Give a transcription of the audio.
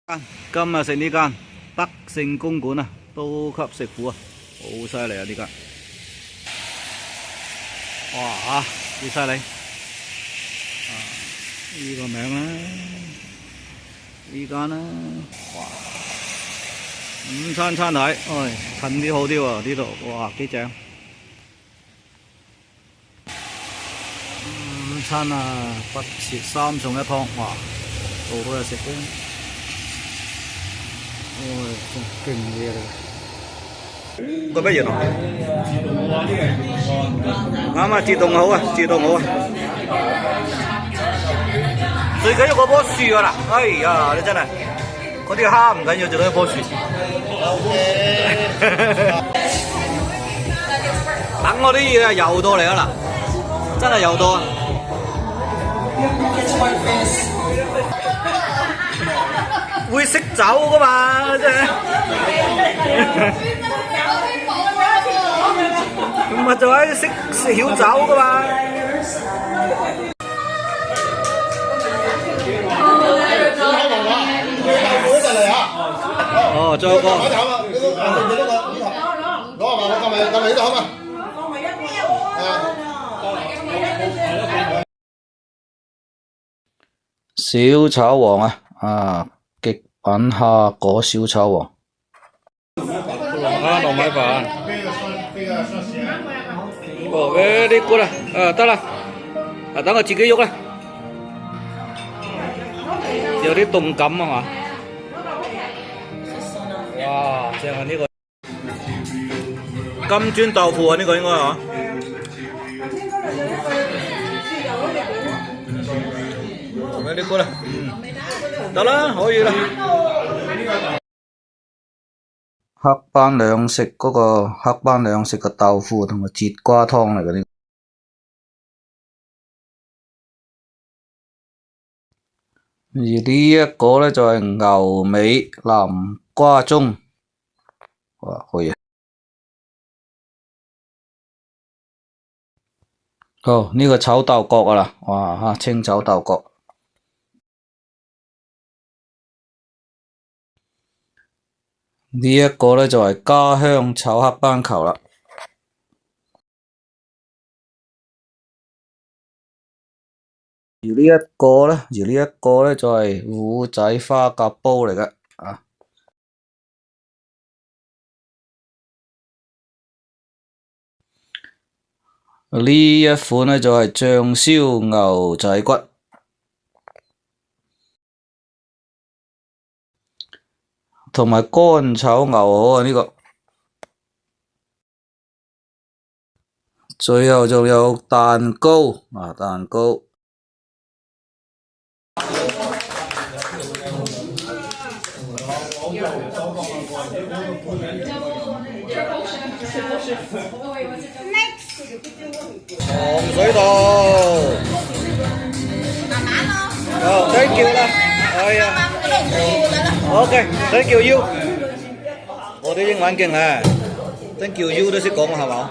今日食呢間德勝公館啊，高級食府啊，好犀利啊！呢間，哇幾犀利！呢個名啦，呢間啦，哇！午餐餐體，近啲好啲喎，呢度哇幾正！午餐啊，不設3餸1湯，哇，度好有食嘅。真勁嘢嚟！個乜嘢啊？啱啊，自動好啊，自動好啊！最緊要嗰棵樹啊啦！哎呀，你真係嗰啲蝦唔緊要，最緊要棵樹。等我啲嘢又到嚟啊啦！真係又到啊！會識走噶嘛，真係。唔係就係識曉走噶嘛。哦，再個。攞係嘛？我撳埋呢度好嘛？小炒王啊！極品蝦果小炒王。糯米飯。哦，very good 啦，得啦，等我自己喐啦。有啲動感啊嘛。哇，正啊呢個。金磚豆腐啊，呢個應該係。very good 啦，得啦，可以啦。黑斑兩食嗰個黑斑兩食嘅豆腐同埋節瓜湯嚟嘅呢。而呢一個咧就係牛尾南瓜盅，哇，可以。哦，呢個炒豆角啊啦，哇嚇，清炒豆角。呢一個咧就係家鄉炒黑斑球啦。而呢一個咧就係糊仔花甲煲嚟嘅啊。呢一款咧就係醬燒牛仔骨。同埋乾炒牛河啊呢個，最後仲有蛋糕啊蛋糕。糖水道。好，thank you啦，哎呀。OK，thank you。我啲英文勁啊，thank you 都識講係嘛？